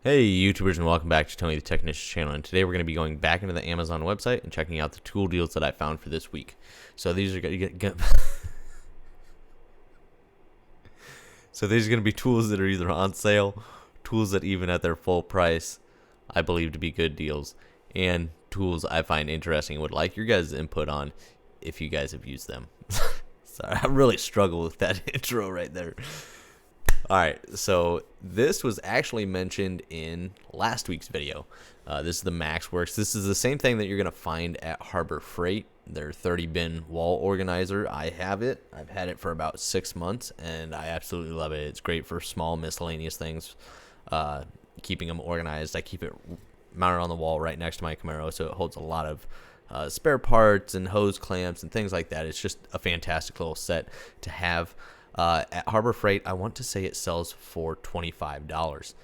Hey YouTubers, and welcome back to Tony the Technician's channel, and today we're going to be going back into the Amazon website and checking out the tool deals that I found for this week. So these are going to so these are going to be tools that are either on sale, tools that even at their full price I believe to be good deals, and tools I find interesting and would like your guys' input on if you guys have used them. Sorry, I really struggle with that intro right there. Alright, so this was actually mentioned in last week's video. This is the MaxWorks. This is the same thing that you're going to find at Harbor Freight, their 30-bin wall organizer. I have it. I've had it for about 6 months, and I absolutely love it. It's great for small miscellaneous things, keeping them organized. I keep it mounted on the wall right next to my Camaro, so it holds a lot of spare parts and hose clamps and things like that. It's just a fantastic little set to have. At Harbor Freight, I want to say it sells for $25.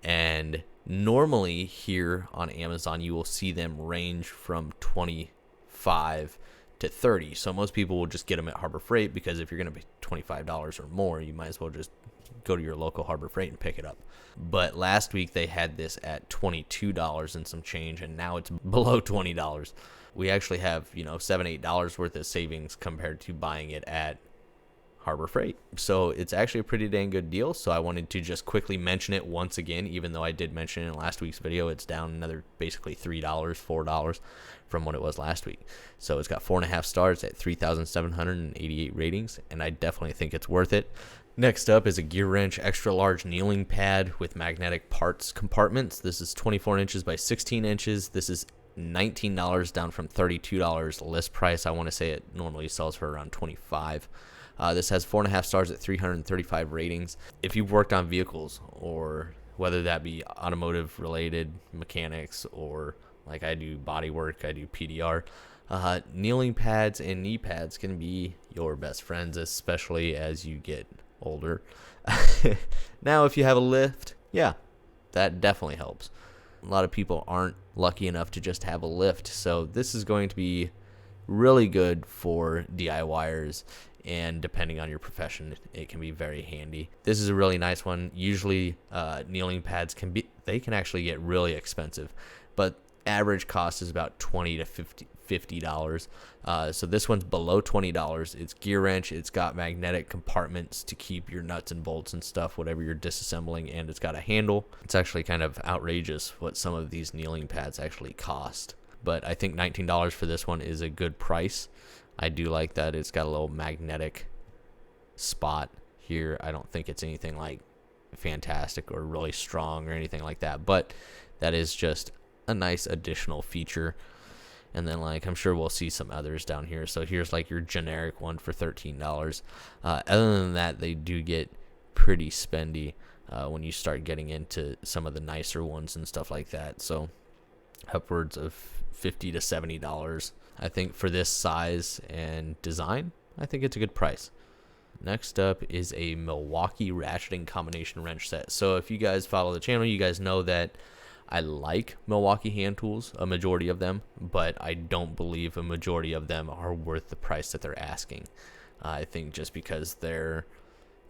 And normally here on Amazon, you will see them range from 25 to 30. So most people will just get them at Harbor Freight because if you're going to pay $25 or more, you might as well just go to your local Harbor Freight and pick it up. But last week they had this at $22 and some change, and now it's below $20. We actually have, $7, $8 worth of savings compared to buying it at Harbor Freight. So it's actually a pretty dang good deal. So I wanted to just quickly mention it once again, even though I did mention it in last week's video. It's down another basically $3, $4 from what it was last week. So it's got 4.5 stars at 3,788 ratings, and I definitely think it's worth it. Next up is a Gearwrench extra large kneeling pad with magnetic parts compartments. This is 24 inches by 16 inches. This is $19 down from $32 list price. I want to say it normally sells for around $25. This has 4.5 stars at 335 ratings. If you've worked on vehicles, or whether that be automotive related mechanics, or like I do body work, I do PDR, kneeling pads and knee pads can be your best friends, especially as you get older. Now, if you have a lift, yeah, that definitely helps. A lot of people aren't lucky enough to just have a lift, so this is going to be really good for DIYers, and depending on your profession, it can be very handy. This is a really nice one. Usually kneeling pads can actually get really expensive, but average cost is about $20 to $50. So this one's below $20. It's Gearwrench. It's got magnetic compartments to keep your nuts and bolts and stuff, whatever you're disassembling, and it's got a handle. It's actually kind of outrageous what some of these kneeling pads actually cost, but I think $19 for this one is a good price. I do like that it's got a little magnetic spot here. I don't think it's anything like fantastic or really strong or anything like that, but that is just a nice additional feature. And then, like, I'm sure we'll see some others down here. So here's like your generic one for $13. Other than that, they do get pretty spendy when you start getting into some of the nicer ones and stuff like that. So upwards of $50 to $70. I think for this size and design, I think it's a good price. Next up is a Milwaukee ratcheting combination wrench set. So if you guys follow the channel, you guys know that I like Milwaukee hand tools, a majority of them, but I don't believe a majority of them are worth the price that they're asking. I think just because their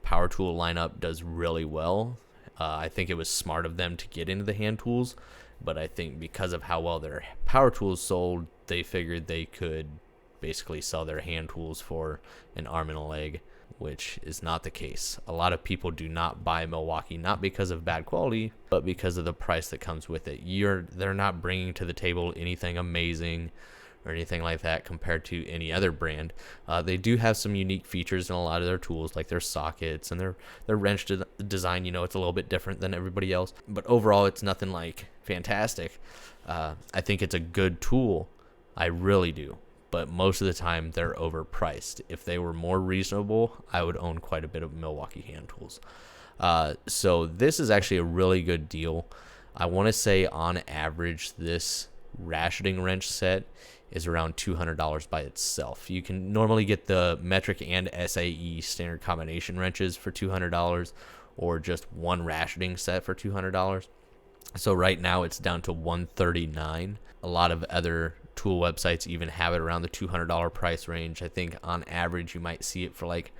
power tool lineup does really well, I think it was smart of them to get into the hand tools, but I think because of how well their power tools sold, they figured they could basically sell their hand tools for an arm and a leg, which is not the case. A lot of people do not buy Milwaukee, not because of bad quality, but because of the price that comes with it. They're not bringing to the table anything amazing or anything like that compared to any other brand. They do have some unique features in a lot of their tools, like their sockets and their wrench design. It's a little bit different than everybody else, but overall it's nothing like fantastic. I think it's a good tool. I really do. But most of the time they're overpriced. If they were more reasonable, I would own quite a bit of Milwaukee hand tools. So this is actually a really good deal. I want to say on average this ratcheting wrench set is around $200 by itself. You can normally get the metric and SAE standard combination wrenches for $200, or just one ratcheting set for $200. So right now it's down to $139. A lot of other tool websites even have it around the $200 price range. I think on average you might see it for like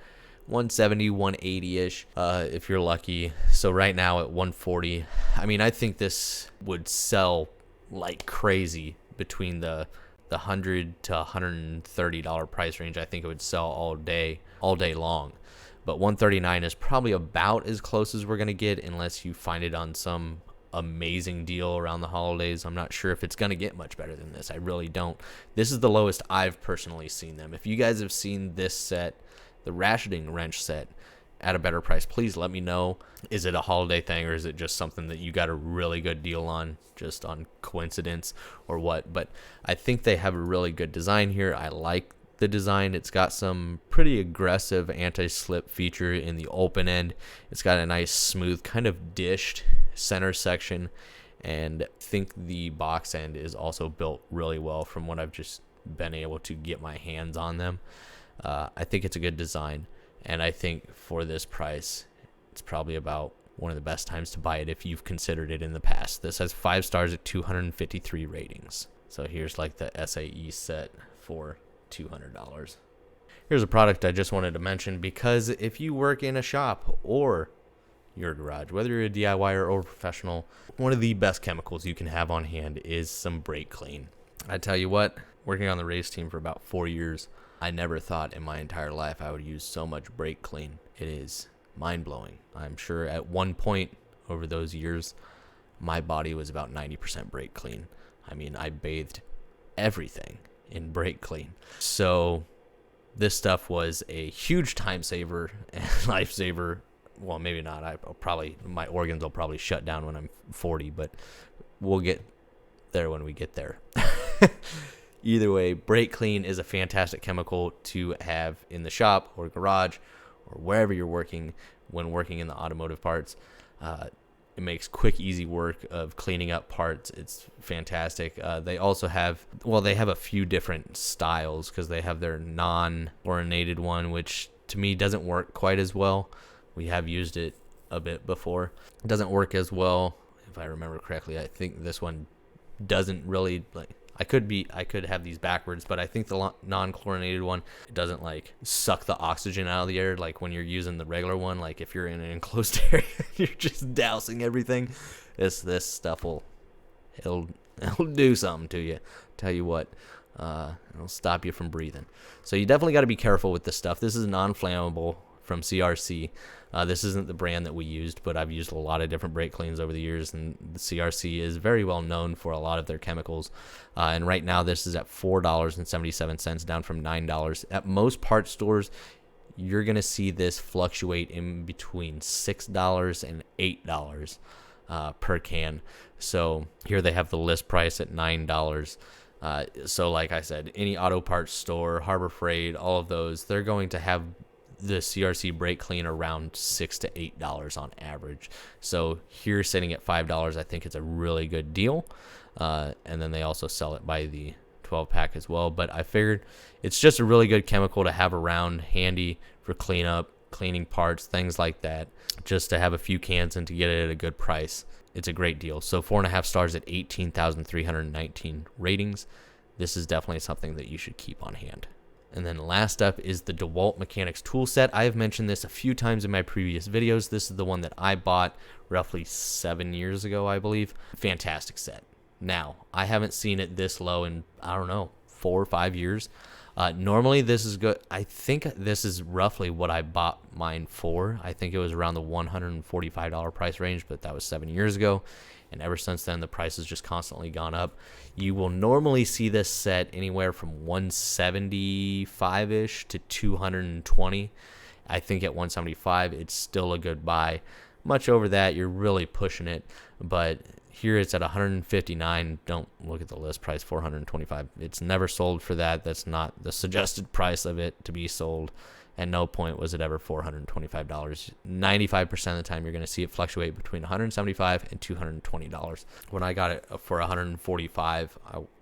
170, 180-ish, if you're lucky. So right now at 140, I mean, I think this would sell like crazy between the $100 to $130 price range. I think it would sell all day long. But 139 is probably about as close as we're going to get unless you find it on some amazing deal around the holidays. I'm not sure if it's going to get much better than this. I really don't. This is the lowest I've personally seen them. If you guys have seen this set, the ratcheting wrench set, at a better price, please let me know. Is it a holiday thing, or is it just something that you got a really good deal on, just on coincidence or what? But I think they have a really good design here. I like the design. It's got some pretty aggressive anti-slip feature in the open end. It's got a nice smooth kind of dished center section, and I think the box end is also built really well from what I've just been able to get my hands on them. I think it's a good design, and I think for this price, it's probably about one of the best times to buy it if you've considered it in the past. This has 5 stars at 253 ratings. So here's like the SAE set for $200. Here's a product I just wanted to mention, because if you work in a shop or your garage, whether you're a DIYer or professional, one of the best chemicals you can have on hand is some brake clean. I tell you what, working on the race team for about 4 years, I never thought in my entire life I would use so much brake clean. It is mind-blowing. I'm sure at one point over those years, my body was about 90% brake clean. I mean, I bathed everything in brake clean. So this stuff was a huge time saver and life saver. Well, maybe not. My organs will probably shut down when I'm 40, but we'll get there when we get there. Either way, brake clean is a fantastic chemical to have in the shop or garage or wherever you're working when working in the automotive parts. It makes quick, easy work of cleaning up parts. It's fantastic. They also have, they have a few different styles, because they have their non-chlorinated one, which to me doesn't work quite as well. We have used it a bit before. It doesn't work as well, if I remember correctly. I think this one doesn't really, I could have these backwards, but I think the non-chlorinated one, it doesn't suck the oxygen out of the air like when you're using the regular one. Like if you're in an enclosed area, you're just dousing everything. This stuff it'll do something to you. Tell you what, it'll stop you from breathing. So you definitely got to be careful with this stuff. This is non-flammable from CRC. This isn't the brand that we used, but I've used a lot of different brake cleans over the years, and the CRC is very well known for a lot of their chemicals. And right now this is at $4.77, down from $9. At most parts stores, you're going to see this fluctuate in between $6 and $8 per can. So here they have the list price at $9. So like I said, any auto parts store, Harbor Freight, all of those, they're going to have the CRC brake clean around $6 to $8 on average. So here, sitting at $5, I think it's a really good deal. And then they also sell it by the 12 pack as well. But I figured it's just a really good chemical to have around handy for cleanup, cleaning parts, things like that. Just to have a few cans and to get it at a good price, it's a great deal. So 4.5 stars at 18,319 ratings. This is definitely something that you should keep on hand. And then last up is the Dewalt Mechanics tool set. I have mentioned this a few times in my previous videos. This is the one that I bought roughly 7 years ago, I believe. Fantastic set. Now, I haven't seen it this low in, 4 or 5 years. Normally this is good. I think this is roughly what I bought mine for. I think it was around the $145 price range, but that was 7 years ago. And ever since then, the price has just constantly gone up. You will normally see this set anywhere from 175-ish to 220. I think at 175, it's still a good buy. Much over that, you're really pushing it. But here it's at 159. Don't look at the list price, 425. It's never sold for that. That's not the suggested price of it to be sold. At no point was it ever $425. 95% of the time, you're going to see it fluctuate between $175 and $220. When I got it for $145,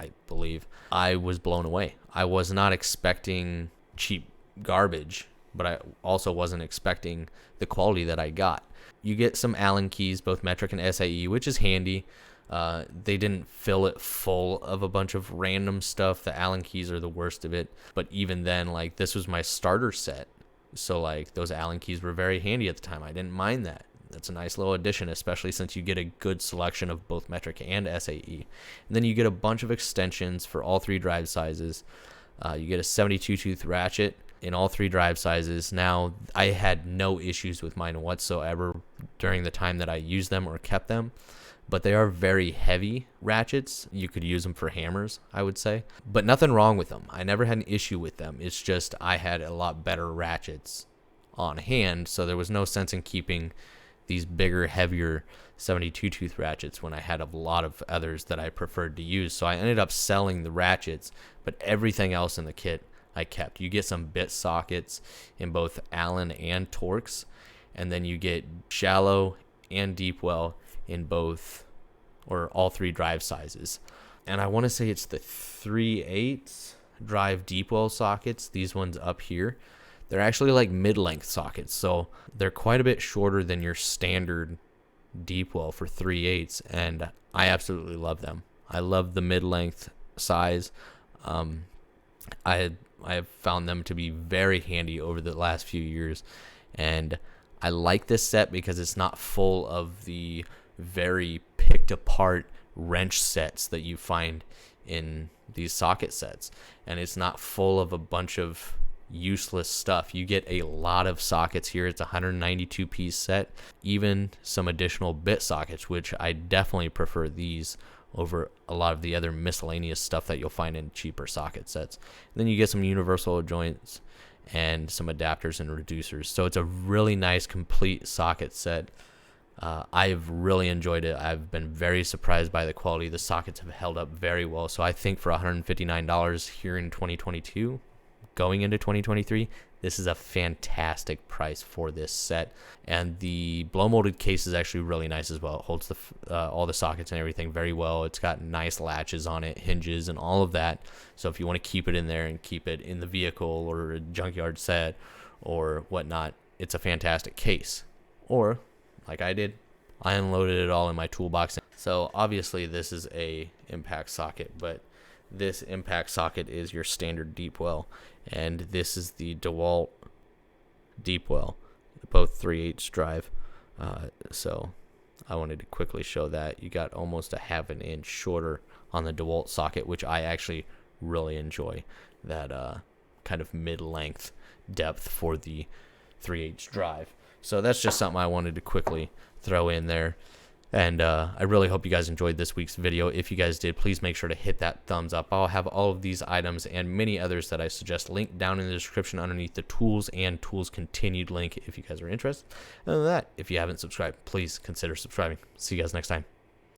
I believe, I was blown away. I was not expecting cheap garbage, but I also wasn't expecting the quality that I got. You get some Allen keys, both metric and SAE, which is handy. They didn't fill it full of a bunch of random stuff. The Allen keys are the worst of it. But even then, this was my starter set. So like those Allen keys were very handy at the time. I didn't mind that. That's a nice little addition, especially since you get a good selection of both metric and SAE. And then you get a bunch of extensions for all 3 drive sizes. You get a 72 tooth ratchet in all 3 drive sizes. Now, I had no issues with mine whatsoever during the time that I used them or kept them, but they are very heavy ratchets. You could use them for hammers, I would say, but nothing wrong with them. I never had an issue with them. It's just I had a lot better ratchets on hand, so there was no sense in keeping these bigger, heavier 72 tooth ratchets when I had a lot of others that I preferred to use. So I ended up selling the ratchets, but everything else in the kit I kept. You get some bit sockets in both Allen and Torx, and then you get shallow and deep well in both or all 3 drive sizes. And I want to say it's the 3/8 drive deep well sockets, these ones up here. They're actually like mid-length sockets, so they're quite a bit shorter than your standard deep well for 3/8, and I absolutely love them. I love the mid-length size. I have found them to be very handy over the last few years, and I like this set because it's not full of the very picked apart wrench sets that you find in these socket sets, and it's not full of a bunch of useless stuff. You get a lot of sockets here. It's a 192 piece set, even some additional bit sockets, which I definitely prefer these over a lot of the other miscellaneous stuff that you'll find in cheaper socket sets. And then you get some universal joints and some adapters and reducers. So it's a really nice complete socket set. I've really enjoyed it. I've been very surprised by the quality. The sockets have held up very well. So I think for $159 here in 2022, going into 2023, this is a fantastic price for this set. And the blow molded case is actually really nice as well. It holds all the sockets and everything very well. It's got nice latches on it, hinges and all of that. So if you want to keep it in there and keep it in the vehicle or a junkyard set or whatnot, it's a fantastic case. Or like I did, I unloaded it all in my toolbox. So obviously this is a impact socket, but this impact socket is your standard deep well, and this is the Dewalt deep well, both 3/8 drive. So I wanted to quickly show that. You got almost a half an inch shorter on the Dewalt socket, which I actually really enjoy, that kind of mid-length depth for the 3/8 drive. So that's just something I wanted to quickly throw in there. And I really hope you guys enjoyed this week's video. If you guys did, please make sure to hit that thumbs up. I'll have all of these items and many others that I suggest linked down in the description underneath the tools and tools continued link if you guys are interested. Other than that, if you haven't subscribed, please consider subscribing. See you guys next time.